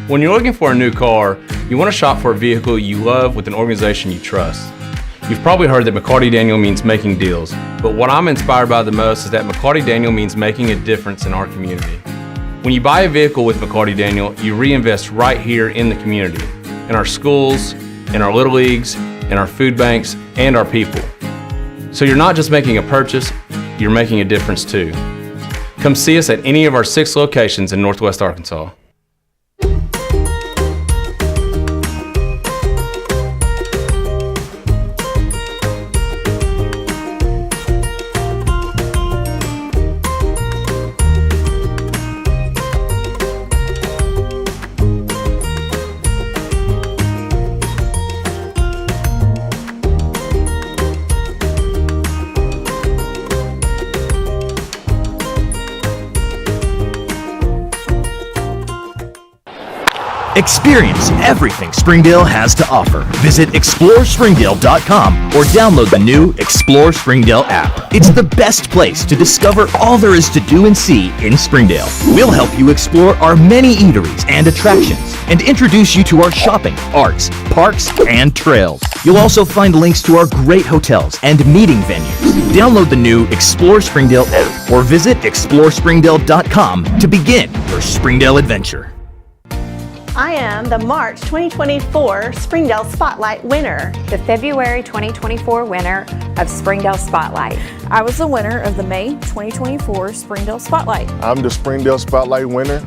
When you're looking for a new car, you want to shop for a vehicle you love with an organization you trust. You've probably heard that McCarty Daniel means making deals, but what I'm inspired by the most is that McCarty Daniel means making a difference in our community. When you buy a vehicle with McCarty Daniel, you reinvest right here in the community, in our schools, in our little leagues, in our food banks, and our people. So you're not just making a purchase, you're making a difference too. Come see us at any of our 6 locations in Northwest Arkansas. Experience everything Springdale has to offer. Visit ExploreSpringdale.com or download the new Explore Springdale app. It's the best place to discover all there is to do and see in Springdale. We'll help you explore our many eateries and attractions and introduce you to our shopping, arts, parks, and trails. You'll also find links to our great hotels and meeting venues. Download the new Explore Springdale app or visit ExploreSpringdale.com to begin your Springdale adventure. I am the March 2024 Springdale Spotlight winner. The February 2024 winner of Springdale Spotlight. I was the winner of the May 2024 Springdale Spotlight. I'm the Springdale Spotlight winner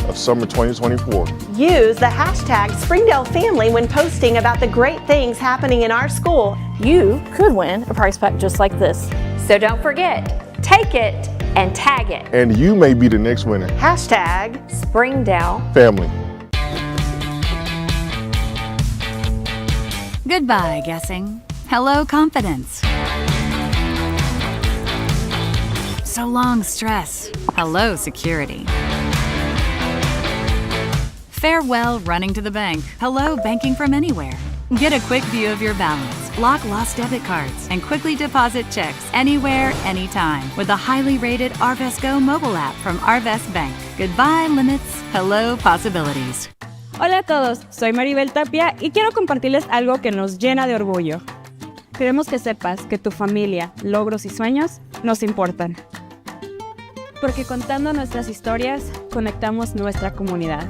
of Summer 2024. Use the hashtag Springdale Family when posting about the great things happening in our school. You could win a prize pack just like this. So don't forget, take it and tag it. And you may be the next winner. Hashtag Springdale Family. Goodbye, guessing. Hello, confidence. So long, stress. Hello, security. Farewell, running to the bank. Hello, banking from anywhere. Get a quick view of your balance, lock lost debit cards, and quickly deposit checks anywhere, anytime with the highly rated Arvest Go mobile app from Arvest Bank. Goodbye, limits. Hello, possibilities. Hola a todos, soy Maribel Tapia y quiero compartirles algo que nos llena de orgullo. Queremos que sepas que tu familia, logros y sueños nos importan. Porque contando nuestras historias, conectamos nuestra comunidad.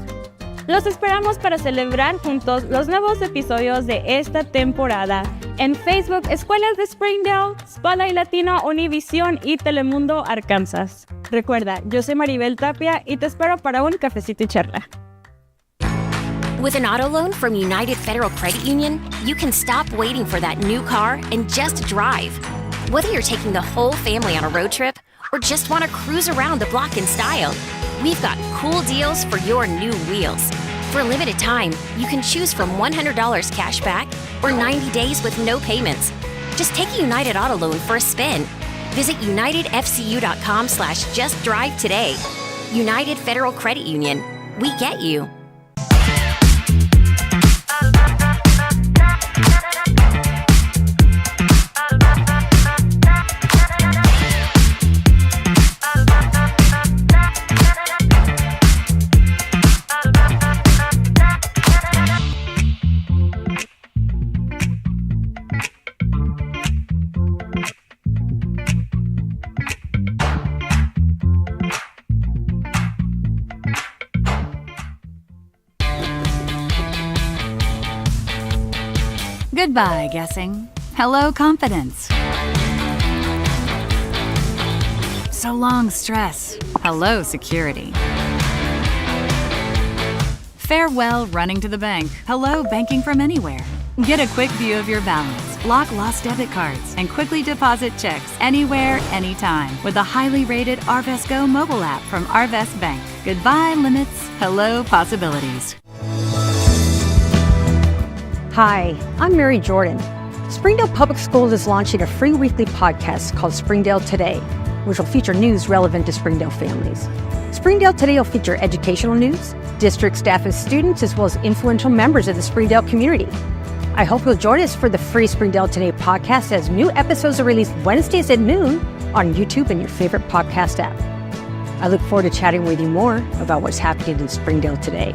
Los esperamos para celebrar juntos los nuevos episodios de esta temporada en Facebook, Escuelas de Springdale, Spotlight Latino, Univisión y Telemundo Arkansas. Recuerda, yo soy Maribel Tapia y te espero para un cafecito y charla. With an auto loan from United Federal Credit Union, you can stop waiting for that new car and just drive. Whether you're taking the whole family on a road trip or just want to cruise around the block in style, we've got cool deals for your new wheels. For a limited time, you can choose from $100 cash back or 90 days with no payments. Just take a United auto loan for a spin. Visit UnitedFCU.com/justdrive today. United Federal Credit Union. We get you. Goodbye, guessing. Hello, confidence. So long, stress. Hello, security. Farewell, running to the bank. Hello, banking from anywhere. Get a quick view of your balance, lock lost debit cards, and quickly deposit checks anywhere, anytime with the highly rated Arvest Go mobile app from Arvest Bank. Goodbye, limits. Hello, possibilities. Hi, I'm Mary Jordan. Springdale Public Schools is launching a free weekly podcast called Springdale Today, which will feature news relevant to Springdale families. Springdale Today will feature educational news, district staff and students, as well as influential members of the Springdale community. I hope you'll join us for the free Springdale Today podcast as new episodes are released Wednesdays at noon on YouTube and your favorite podcast app. I look forward to chatting with you more about what's happening in Springdale today.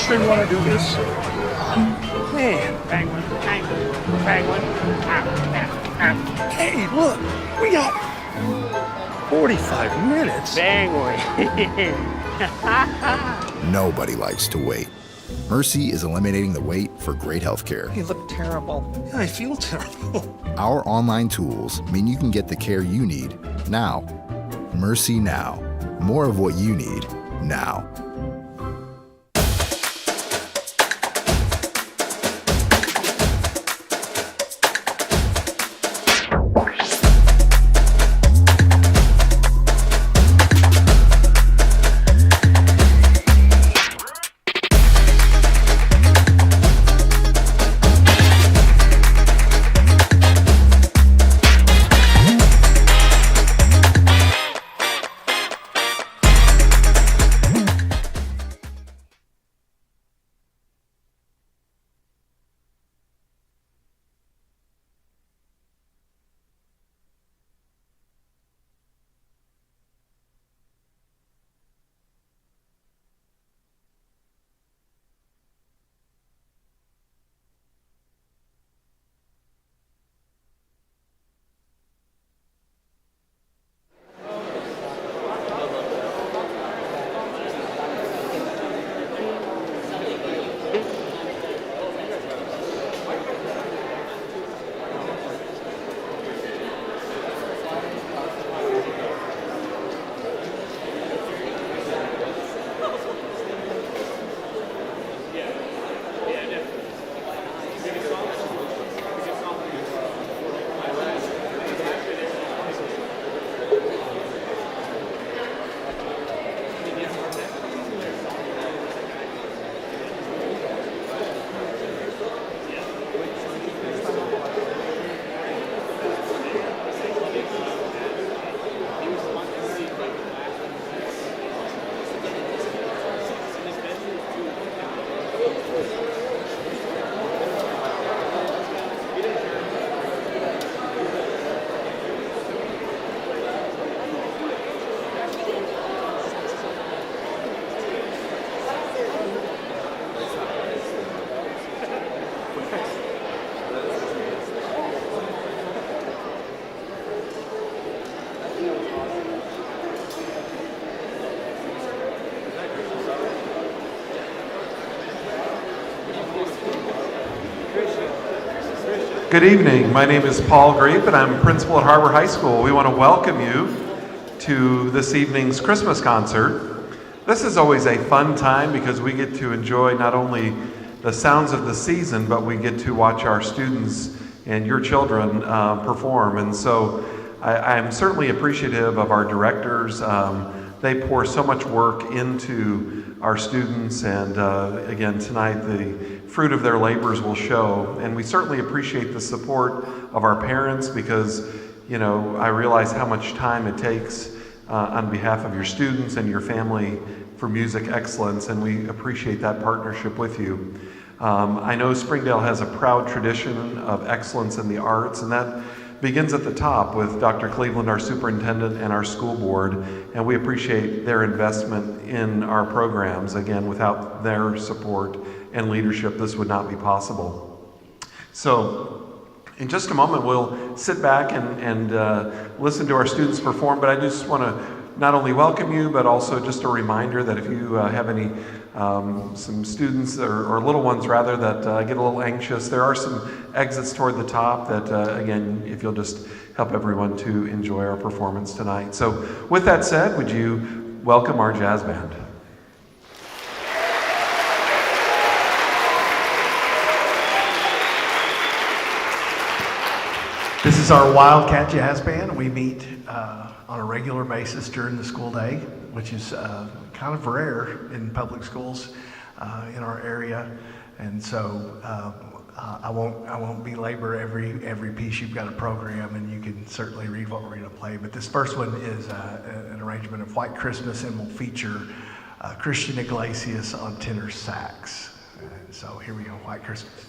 sure you want to do this? Man. Penguin. Hey, look, we got 45 minutes. Nobody likes to wait. Mercy is eliminating the wait for great healthcare. You look terrible. Yeah, I feel terrible. Our online tools mean you can get the care you need now. Mercy Now. More of what you need now. Good evening. My name is Paul Grape, and I'm principal at Har-Ber High School. We want to welcome you to this evening's Christmas concert. This is always a fun time because we get to enjoy not only the sounds of the season, but we get to watch our students and your children perform. And so I'm certainly appreciative of our directors. They pour so much work into our students, and again, tonight the fruit of their labors will show. And we certainly appreciate the support of our parents because, you know, I realize how much time it takes on behalf of your students and your family for music excellence, and we appreciate that partnership with you. I know Springdale has a proud tradition of excellence in the arts, and that begins at the top with Dr. Cleveland, our superintendent, and our school board, and we appreciate their investment in our programs. Again, without their support and leadership, this would not be possible. So, in just a moment, we'll sit back and listen to our students perform, but I just want to not only welcome you, but also just a reminder that if you have any some students or little ones rather that get a little anxious, there are some exits toward the top that again, if you'll just help everyone to enjoy our performance tonight. So with that said, would you welcome our jazz band? This is our Wildcat Jazz Band. We meet on a regular basis during the school day, which is kind of rare in public schools in our area, and so I won't belabor every piece. You've got a program, and you can certainly read what we're going to play. But this first one is an arrangement of White Christmas, and will feature Christian Iglesias on tenor sax. And so here we go, White Christmas.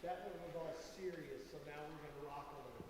That one was all serious, so now we're going to rock a little bit.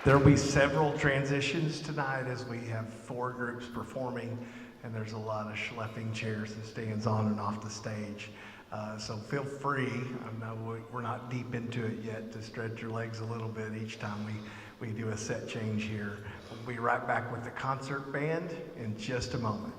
There will be several transitions tonight as we have 4 groups performing, and there's a lot of schlepping chairs and stands on and off the stage. So feel free, I know we're not deep into it yet, to stretch your legs a little bit each time we do a set change here. We'll be right back with the concert band in just a moment.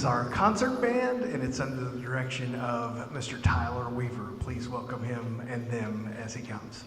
is our concert band, and it's under the direction of Mr. Tyler Weaver. Please welcome him and them as he comes.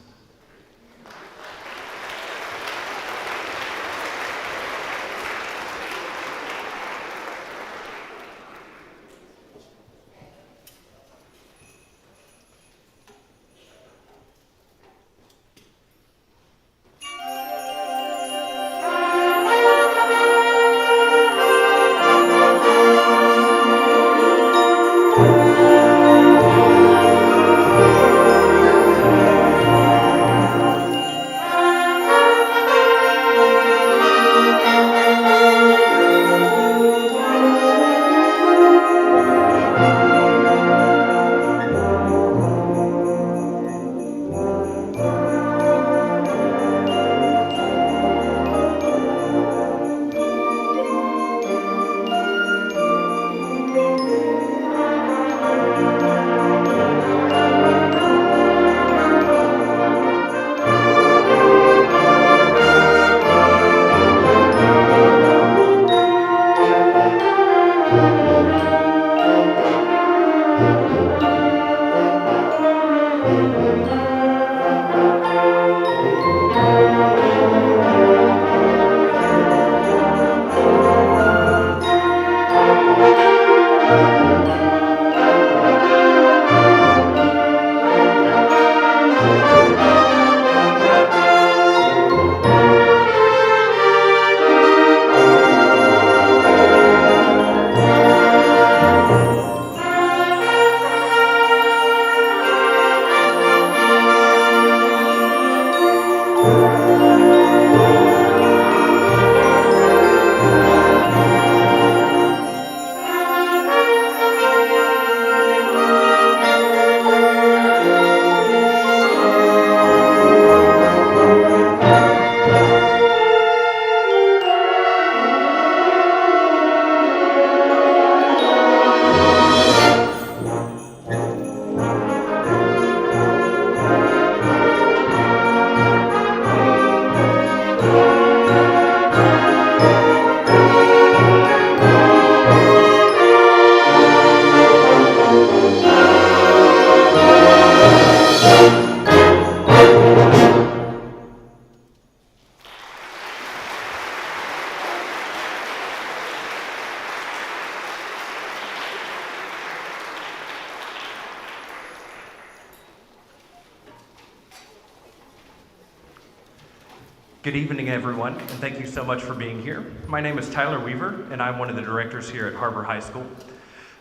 Good evening, everyone, and thank you so much for being here. My name is Tyler Weaver, and I'm one of the directors here at Har-Ber High School.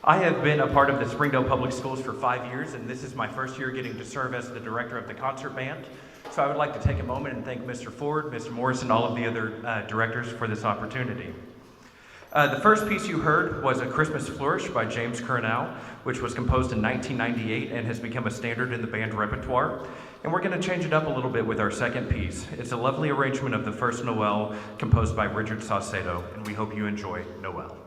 I have been a part of the Springdale Public Schools for 5 years, and this is my first year getting to serve as the director of the concert band. So I would like to take a moment and thank Mr. Ford, Mr. Morris, and all of the other directors for this opportunity. The first piece you heard was A Christmas Flourish by James Cornell, which was composed in 1998 and has become a standard in the band repertoire. And we're going to change it up a little bit with our second piece. It's a lovely arrangement of the first Noel composed by Richard Saucedo, and we hope you enjoy Noel.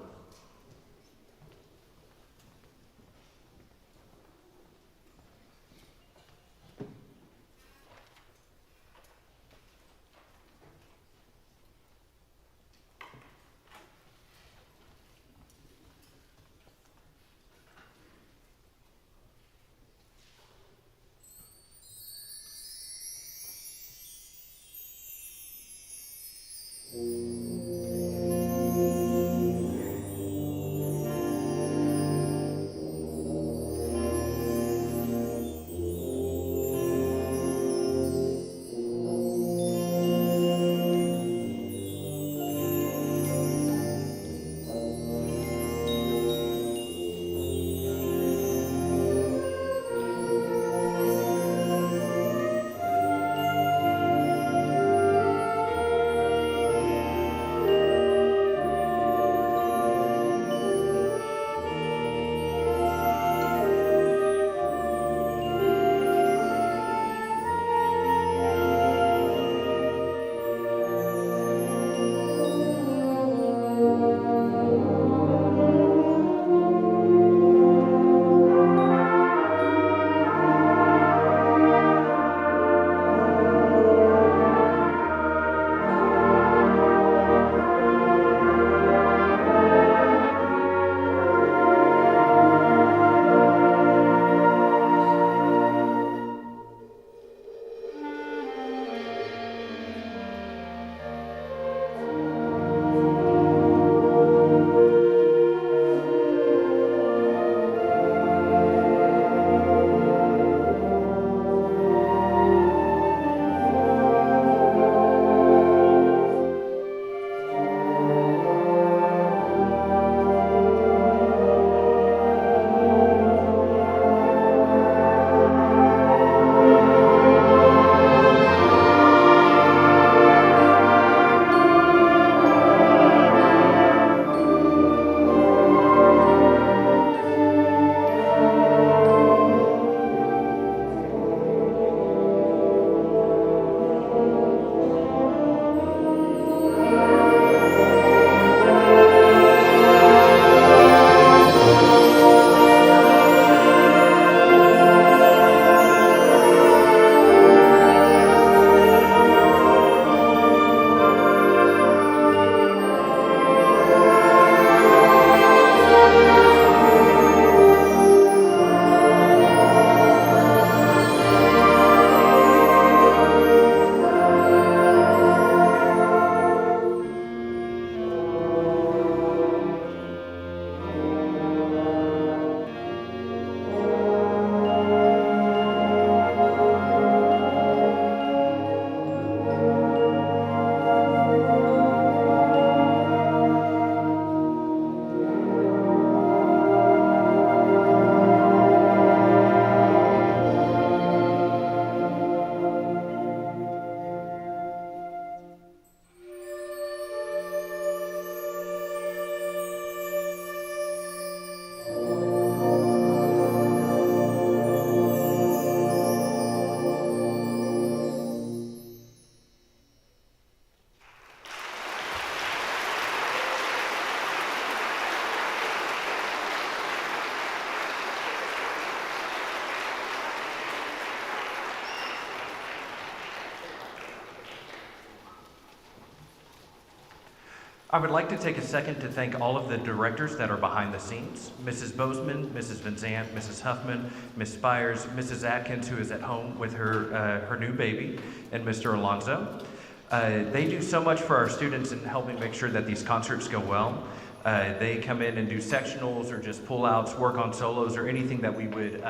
I would like to take a second to thank all of the directors that are behind the scenes. Mrs. Bozeman, Mrs. Van Zant, Mrs. Huffman, Ms. Spires, Mrs. Atkins, who is at home with her new baby, and Mr. Alonzo. They do so much for our students in helping make sure that these concerts go well. They come in and do sectionals or just pull-outs, work on solos, or anything that we would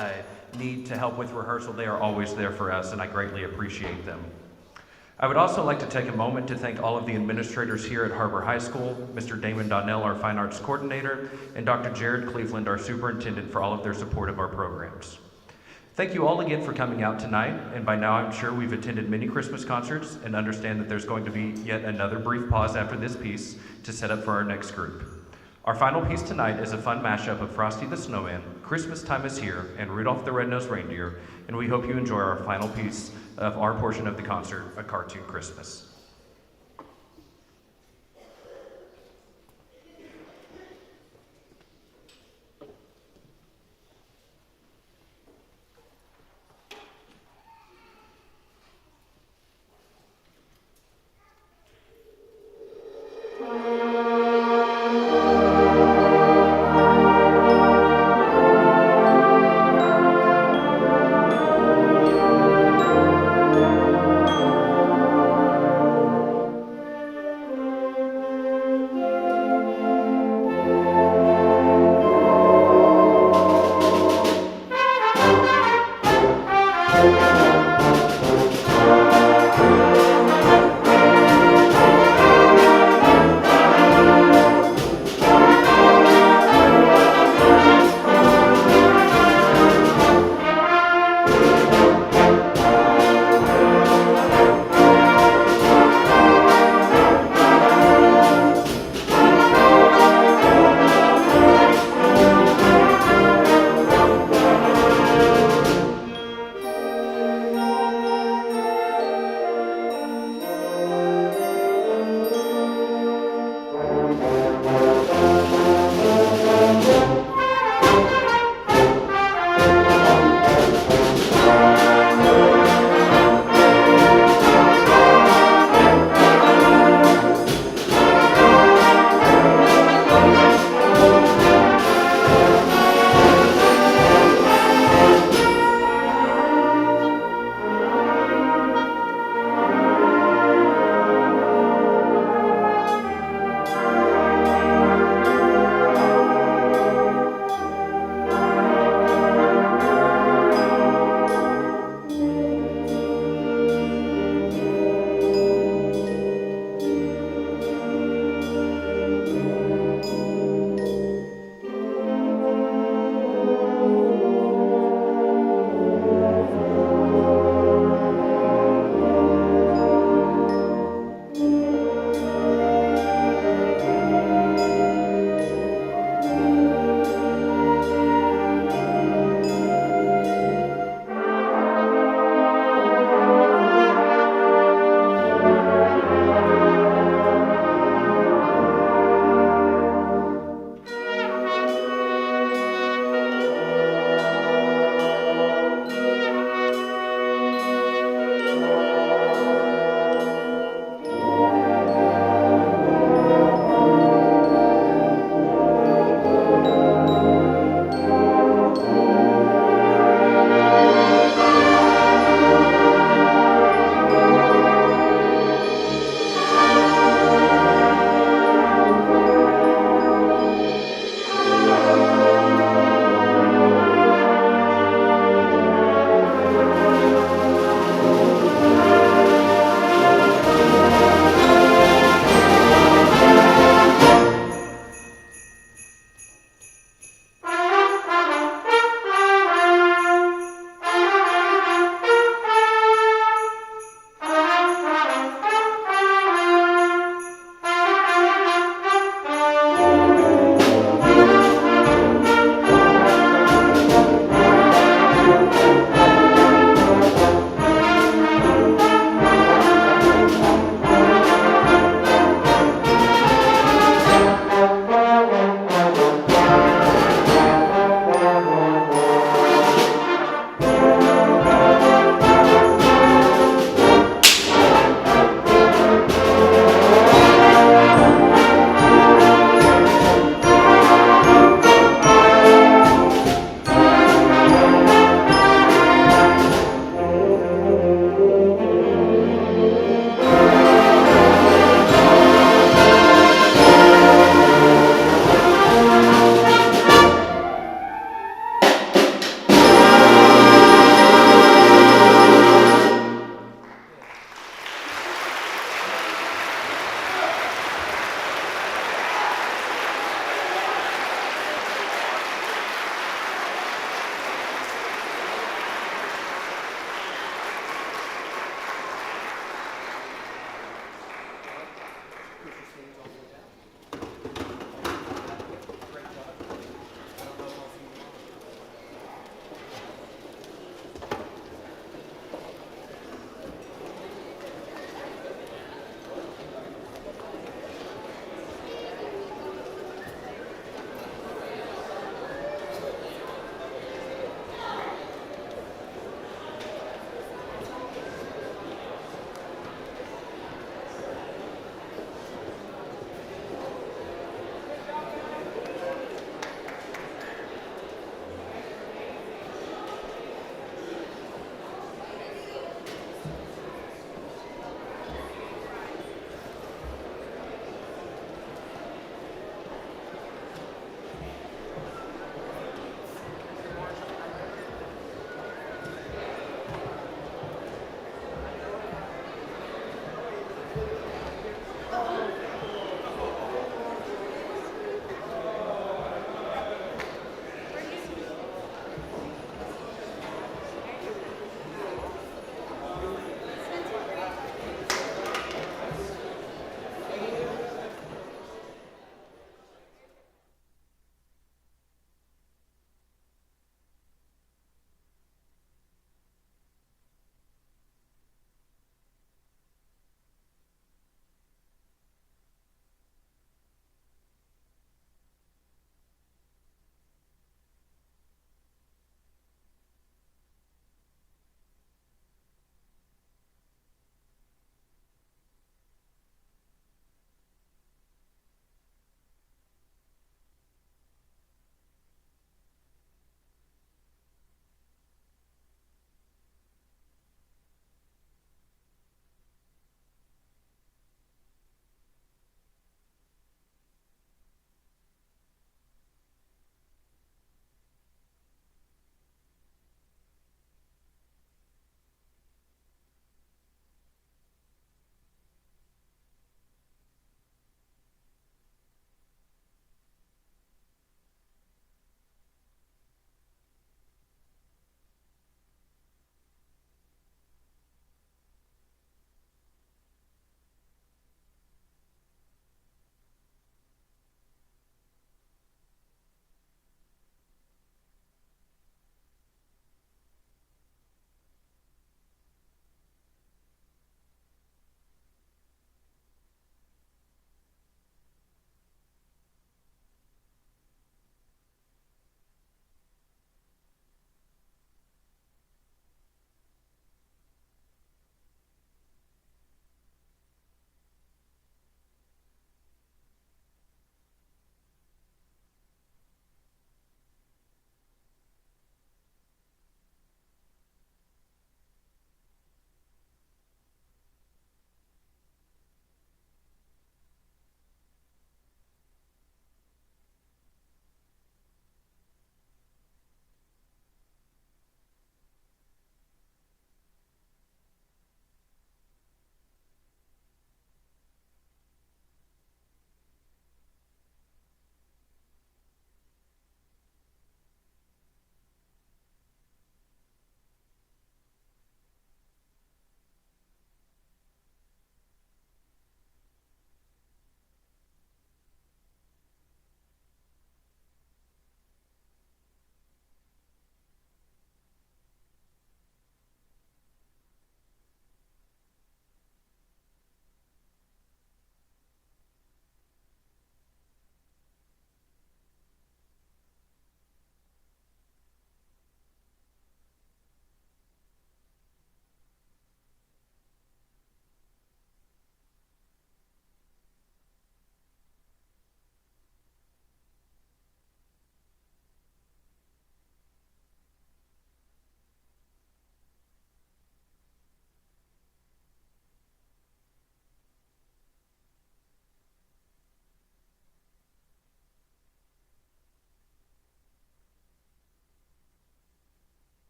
need to help with rehearsal. They are always there for us, and I greatly appreciate them. I would also like to take a moment to thank all of the administrators here at Har-Ber High School, Mr. Damon Donnell, our Fine Arts Coordinator, and Dr. Jared Cleveland, our Superintendent, for all of their support of our programs. Thank you all again for coming out tonight, and by now I'm sure we've attended many Christmas concerts and understand that there's going to be yet another brief pause after this piece to set up for our next group. Our final piece tonight is a fun mashup of Frosty the Snowman, Christmas Time is Here, and Rudolph the Red-Nosed Reindeer, and we hope you enjoy our final piece of our portion of the concert, A Cartoon Christmas.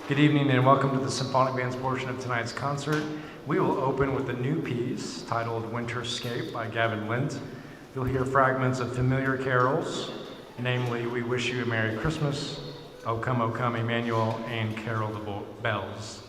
Good evening and welcome to the symphonic band's portion of tonight's concert. We will open with a new piece titled Winterscape by Gavin Lind. You'll hear fragments of familiar carols, namely We Wish You a Merry Christmas, O Come, Emmanuel, and Carol the Bells.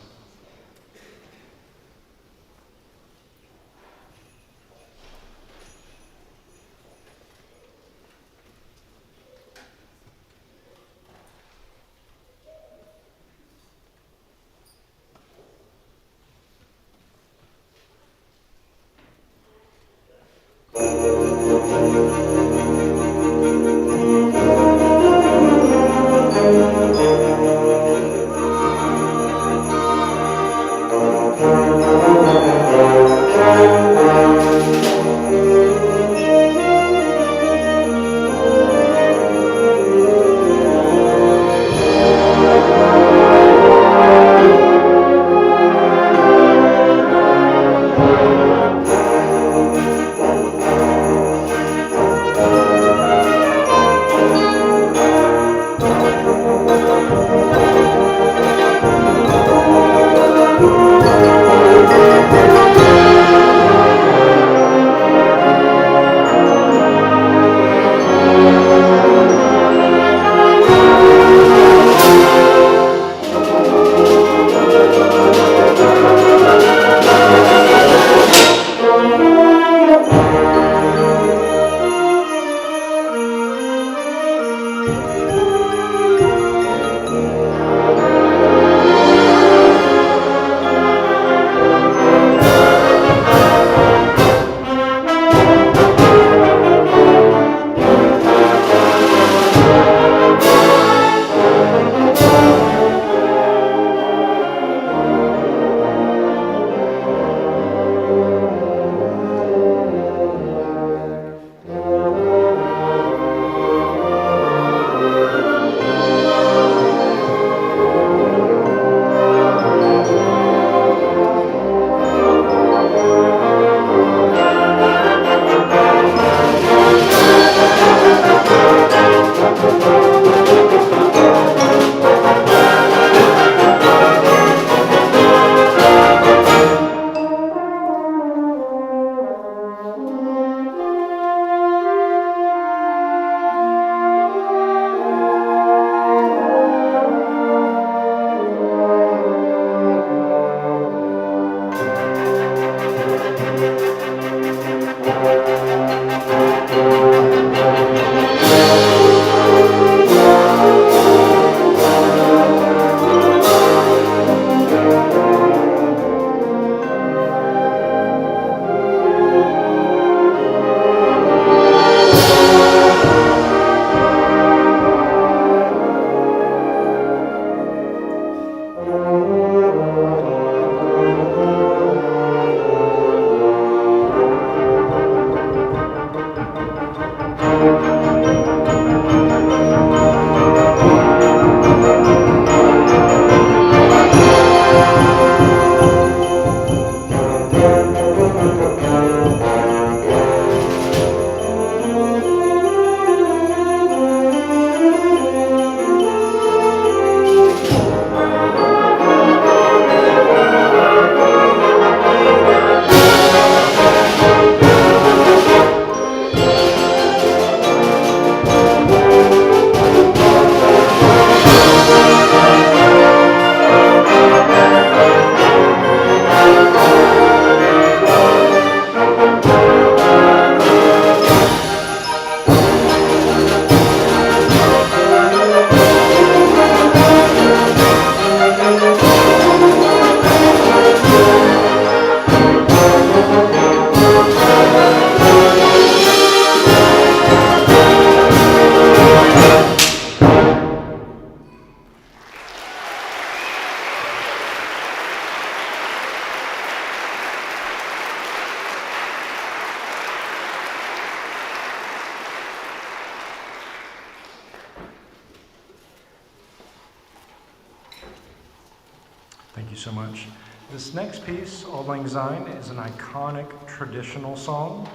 Thank you so much. This next piece, Auld Lang Syne, is an iconic traditional song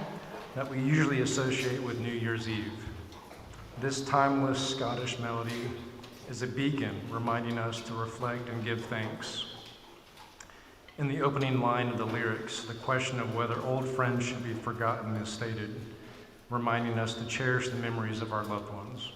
that we usually associate with New Year's Eve. This timeless Scottish melody is a beacon reminding us to reflect and give thanks. In the opening line of the lyrics, the question of whether old friends should be forgotten is stated, reminding us to cherish the memories of our loved ones.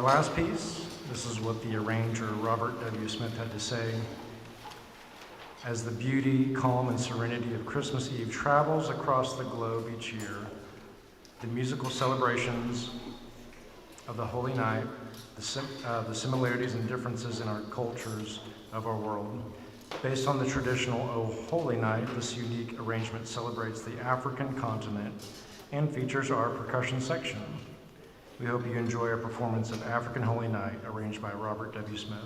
last piece, this is what the arranger Robert W. Smith had to say. As the beauty, calm, and serenity of Christmas Eve travels across the globe each year, the musical celebrations of the Holy Night, the similarities and differences in our cultures of our world. Based on the traditional O Holy Night, this unique arrangement celebrates the African continent and features our percussion section. We hope you enjoy our performance of African Holy Night, arranged by Robert W. Smith.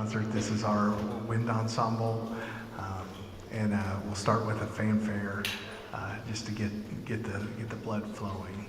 concert. This is our wind ensemble, and we'll start with a fanfare just to get the blood flowing.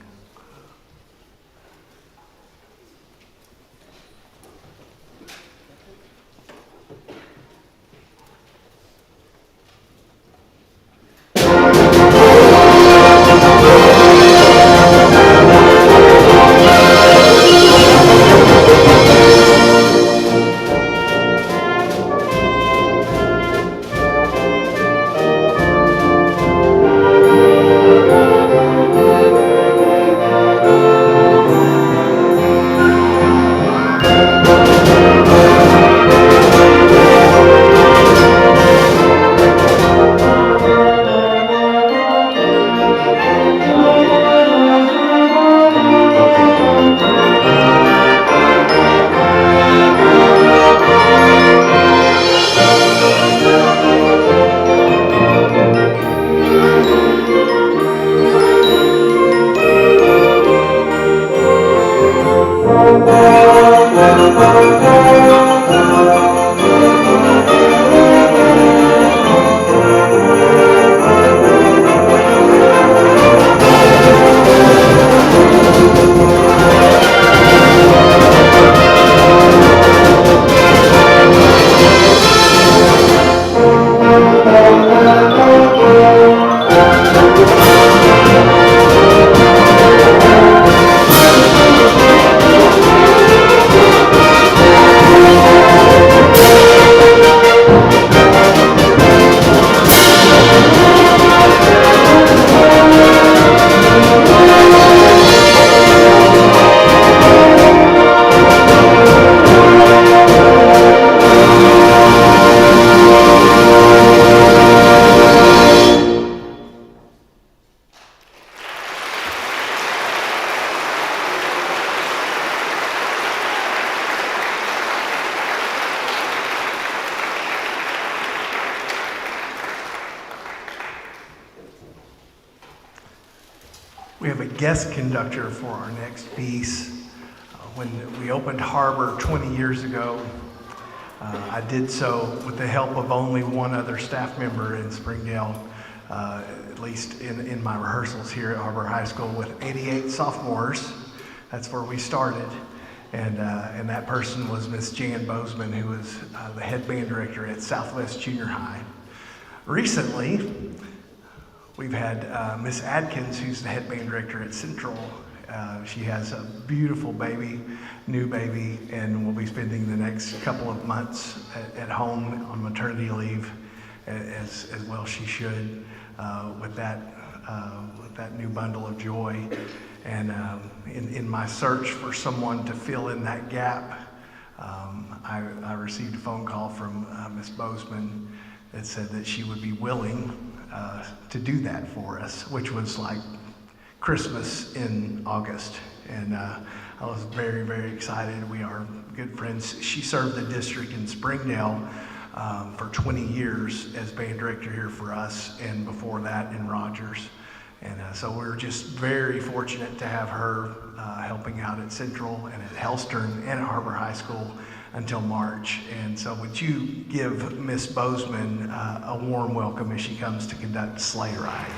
We have a guest conductor for our next piece. When we opened Har-Ber 20 years ago, I did so with the help of only one other staff member in Springdale, at least in my rehearsals here at Har-Ber High School with 88 sophomores. That's where we started. And that person was Miss Jan Bozeman, who was the head band director at Southwest Junior High. Recently, we've had Miss Adkins, who's the head band director at Central. She has a beautiful baby, new baby, and will be spending the next couple of months at home on maternity leave, as well she should, with that new bundle of joy. And in my search for someone to fill in that gap, I received a phone call from Miss Bozeman that said that she would be willing to do that for us, which was like Christmas in August. And I was very, very excited. We are good friends. She served the district in Springdale for 20 years as band director here for us, and before that in Rogers. And so we're just very fortunate to have her helping out at Central and at Hellstern and at Har-Ber High School until March. And so would you give Miss Bozeman a warm welcome as she comes to conduct Sleigh Ride?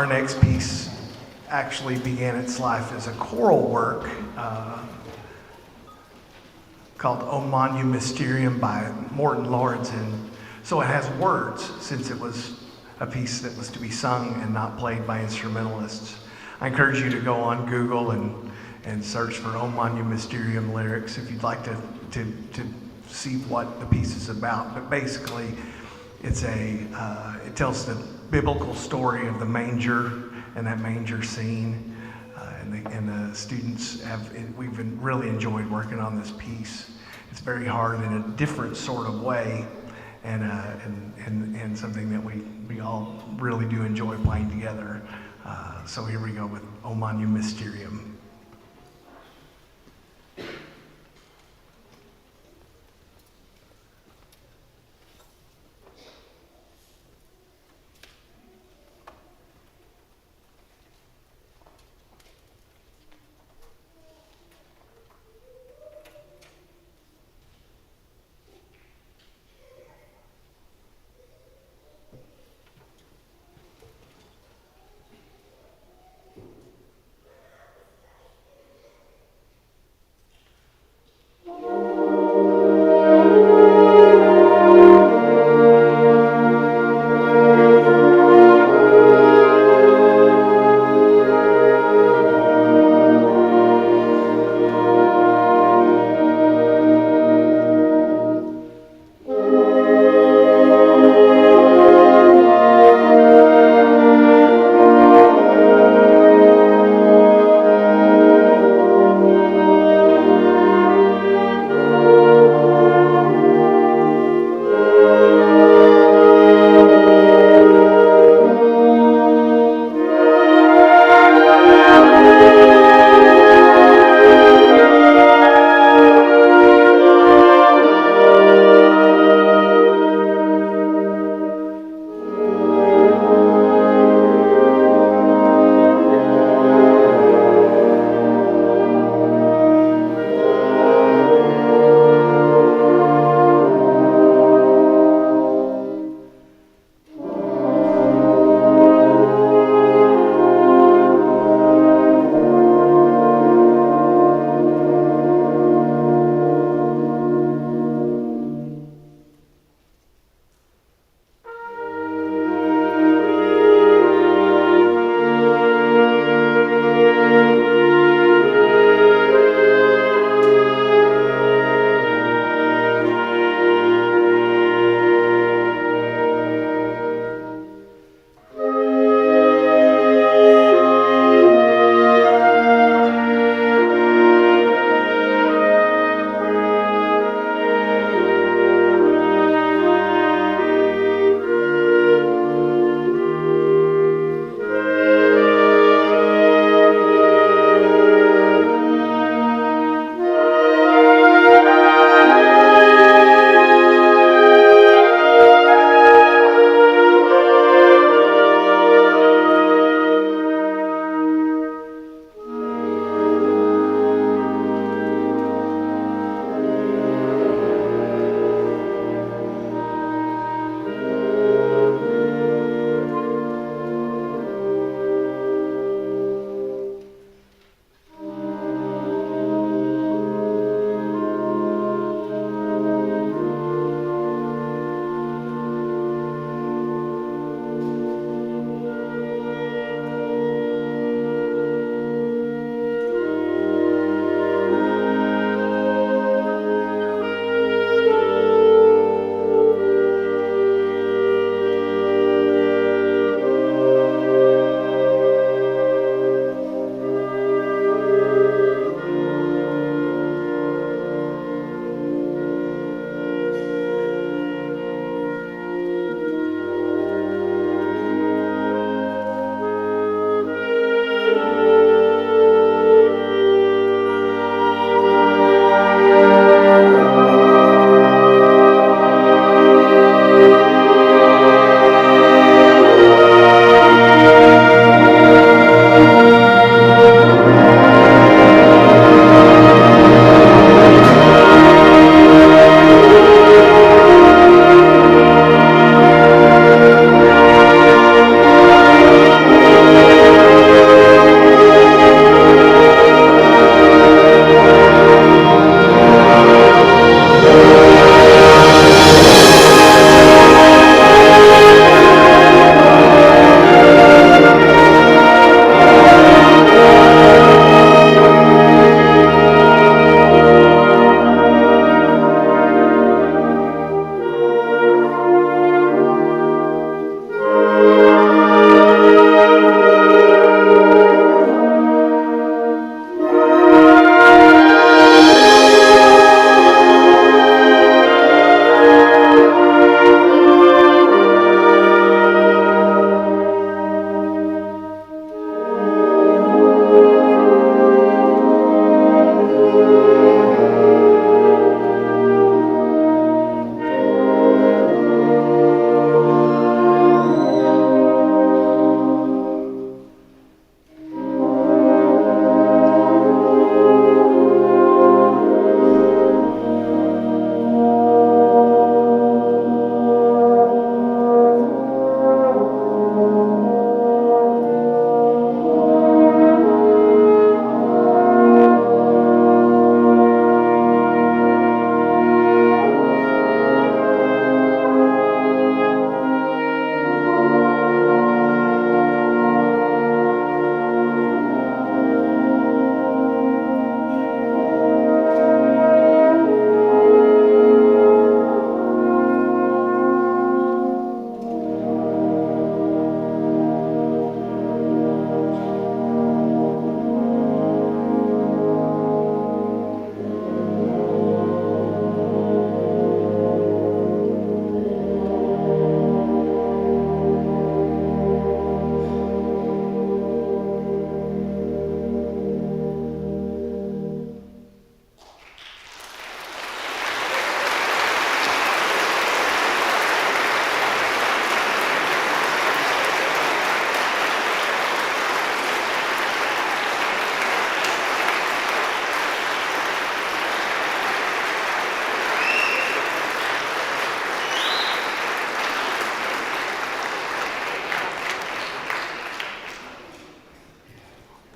Our next piece actually began its life as a choral work called O Manu Mysterium by Morton Lawrence, and so it has words since it was a piece that was to be sung and not played by instrumentalists. I encourage you to go on Google and search for O Manu Mysterium lyrics if you'd like to see what the piece is about. But basically, it tells the biblical story of the manger and that manger scene. And the students we've really enjoyed working on this piece. It's very hard in a different sort of way, and something that we all really do enjoy playing together. So here we go with O Manu Mysterium.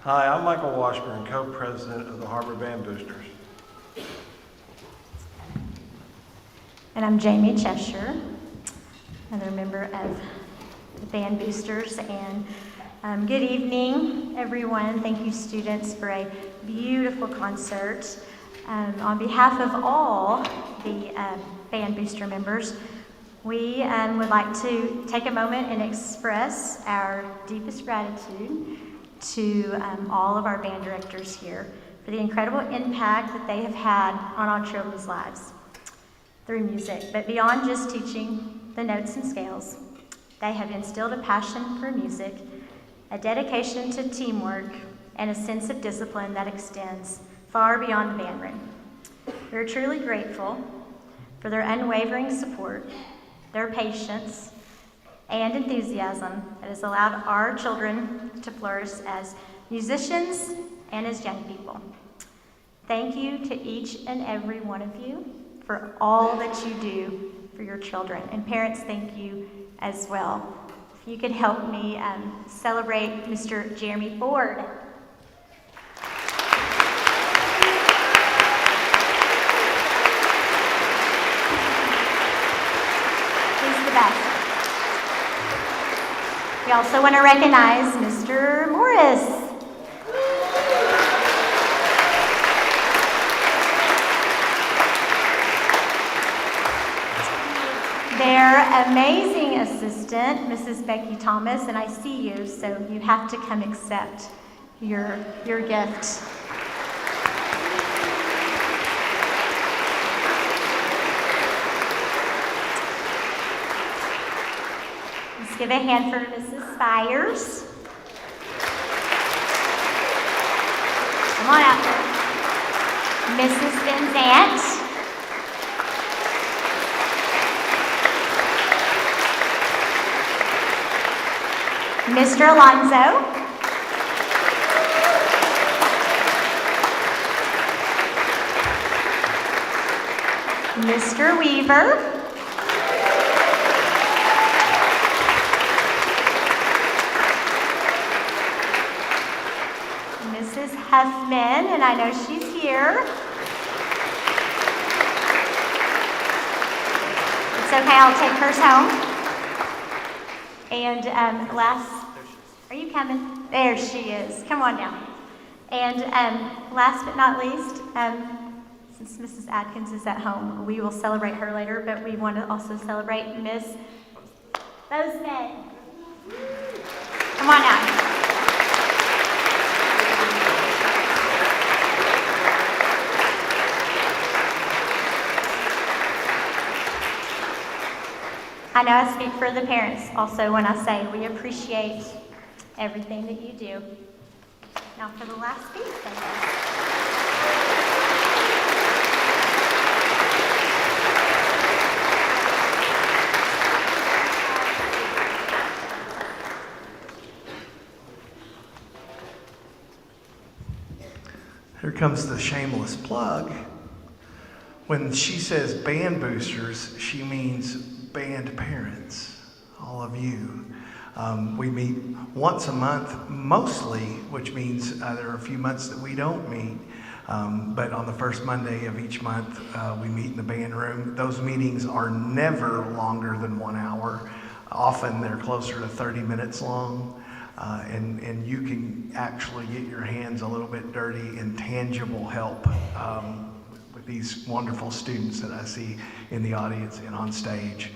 Hi, I'm Michael Washburn, co-president of the Har-Ber Band Boosters. And I'm Jamie Cheshire, another member of the Band Boosters. And good evening, everyone. Thank you, students, for a beautiful concert. On behalf of all the Band Booster members, we would like to take a moment and express our deepest gratitude to all of our band directors here for the incredible impact that they have had on our children's lives through music. But beyond just teaching the notes and scales, they have instilled a passion for music, a dedication to teamwork, and a sense of discipline that extends far beyond the band room. We are truly grateful for their unwavering support, their patience, and enthusiasm that has allowed our children to flourish as musicians and as young people. Thank you to each and every one of you for all that you do for your children. And parents, thank you as well. If you could help me celebrate Mr. Jeremy Ford. He's the best. We also want to recognize Mr. Morris. Their amazing assistant, Mrs. Becky Thomas, and I see you, so you have to come accept your gift. Let's give a hand for Mrs. Spires. Come on out there. Mrs. Van Zant. Mr. Alonso. Mr. Weaver. Mrs. Huffman, and I know she's here. It's okay, I'll take hers home. And are you coming? There she is. Come on now. And last but not least, since Mrs. Atkins is at home, we will celebrate her later, but we want to also celebrate Miss Bozeman. Come on out. I know I speak for the parents also when I say we appreciate everything that you do. Now for the last piece, Here comes the shameless plug. When she says band boosters, she means band parents, all of you. We meet once a month mostly, which means there are a few months that we don't meet. But on the first Monday of each month, we meet in the band room. Those meetings are never longer than 1 hour. Often they're closer to 30 minutes long. And you can actually get your hands a little bit dirty in tangible help with these wonderful students that I see in the audience and on stage.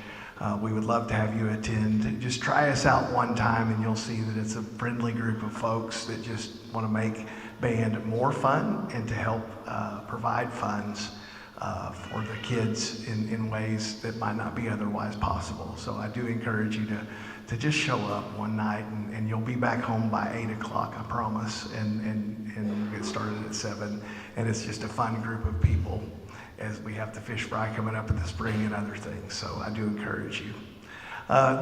We would love to have you attend. Just try us out one time and you'll see that it's a friendly group of folks that just want to make band more fun and to help provide funds for the kids in ways that might not be otherwise possible. So I do encourage you to just show up one night and you'll be back home by 8 o'clock, I promise, and we'll get started at 7. And it's just a fun group of people as we have the fish fry coming up in the spring and other things. So I do encourage you. I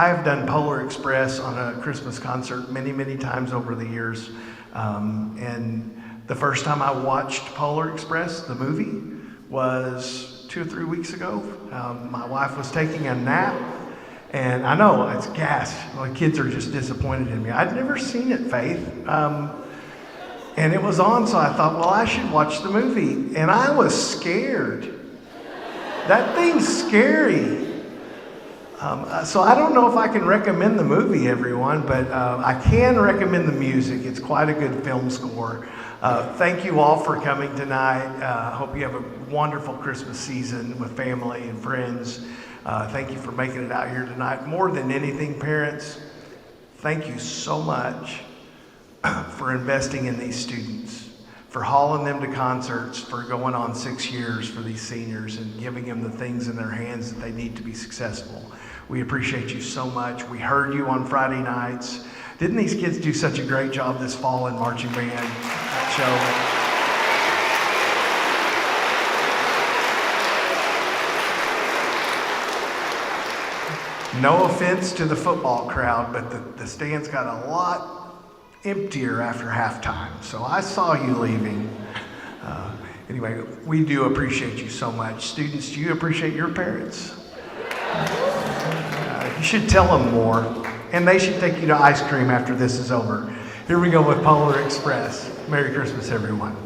have done Polar Express on a Christmas concert many times over the years. And the first time I watched Polar Express, the movie, was 2 or 3 weeks ago. My wife was taking a nap And I know it's gas. My kids are just disappointed in me. I'd never seen it, Faith. And it was on, so I thought, well, I should watch the movie. And I was scared. That thing's scary. So I don't know if I can recommend the movie, everyone, but I can recommend the music. It's quite a good film score. Thank you all for coming tonight. I hope you have a wonderful Christmas season with family and friends. Thank you for making it out here tonight. More than anything, parents, thank you so much for investing in these students, for hauling them to concerts, for going on 6 years for these seniors and giving them the things in their hands that they need to be successful. We appreciate you so much. We heard you on Friday nights. Didn't these kids do such a great job this fall in marching band show? No offense to the football crowd, but the stands got a lot emptier after halftime. So I saw you leaving. Anyway, we do appreciate you so much. Students, do you appreciate your parents? You should tell them more. And they should take you to ice cream after this is over. Here we go with Polar Express. Merry Christmas, everyone.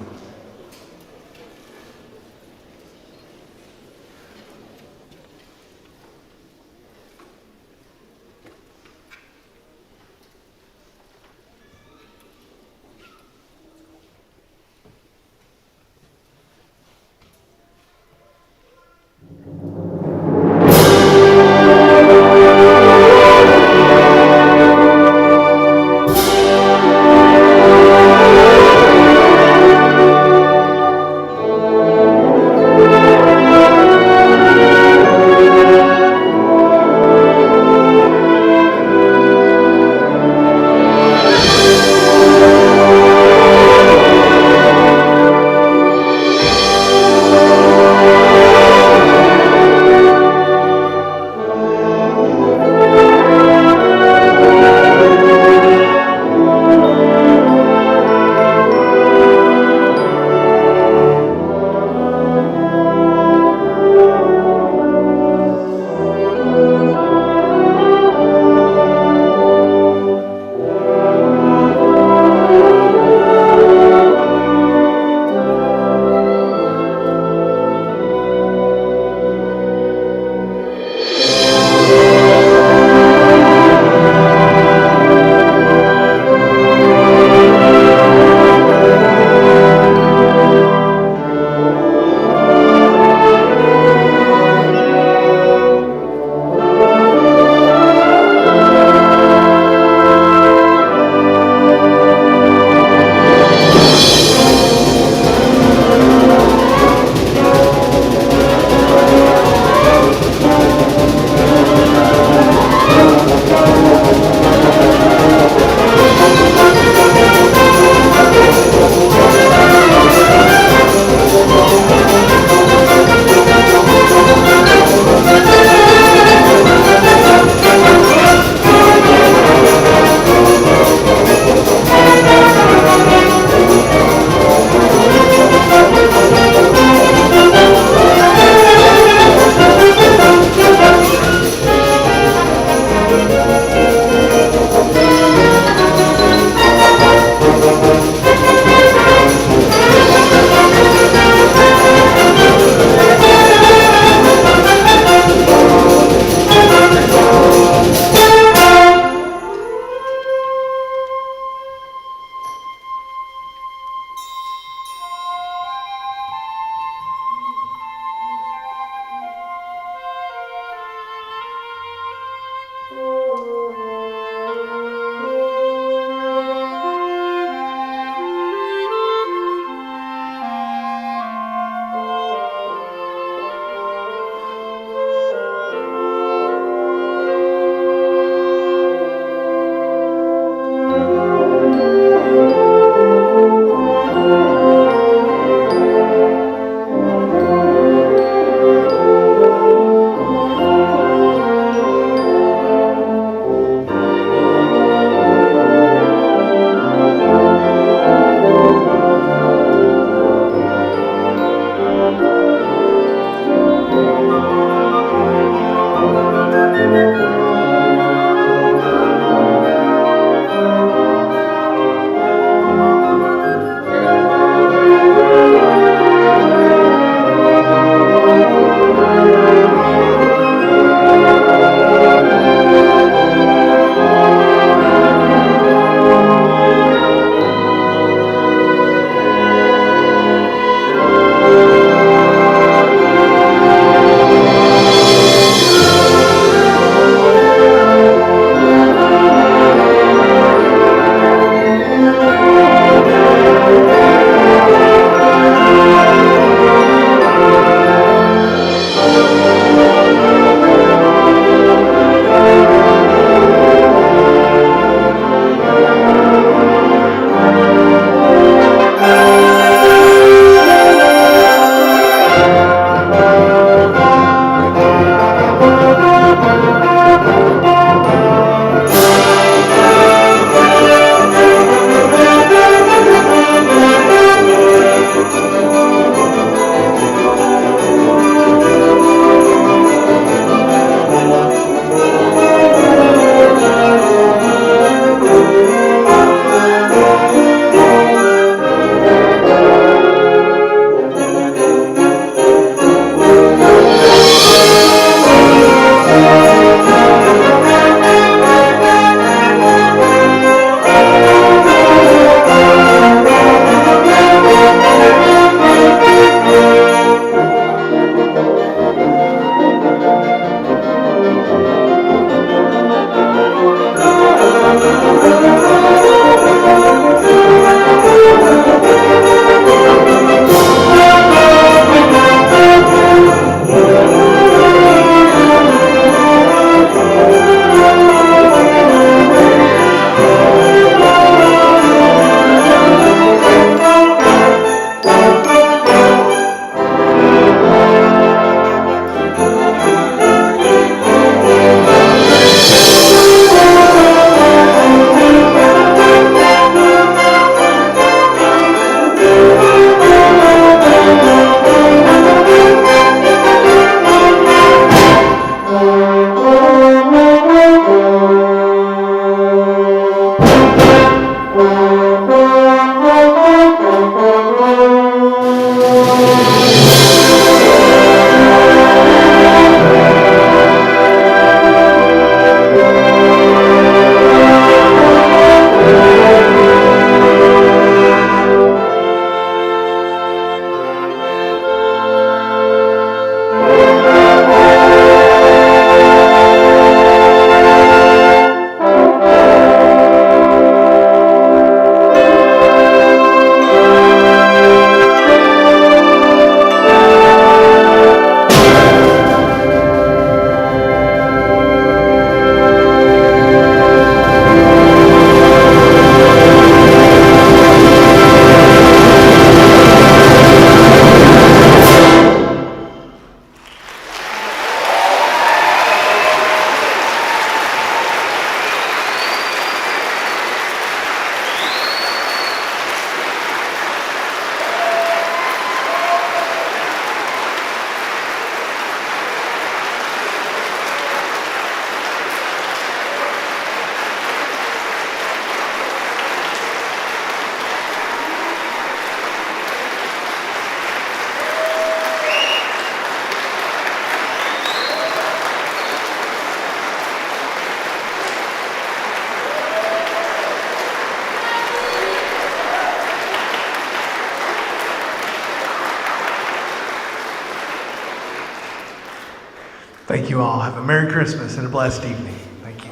Thank you all. Have a Merry Christmas and a blessed evening. Thank you.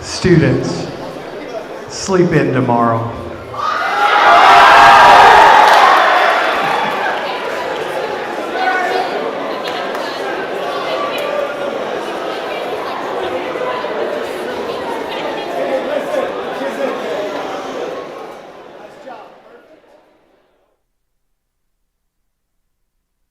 Students, sleep in tomorrow.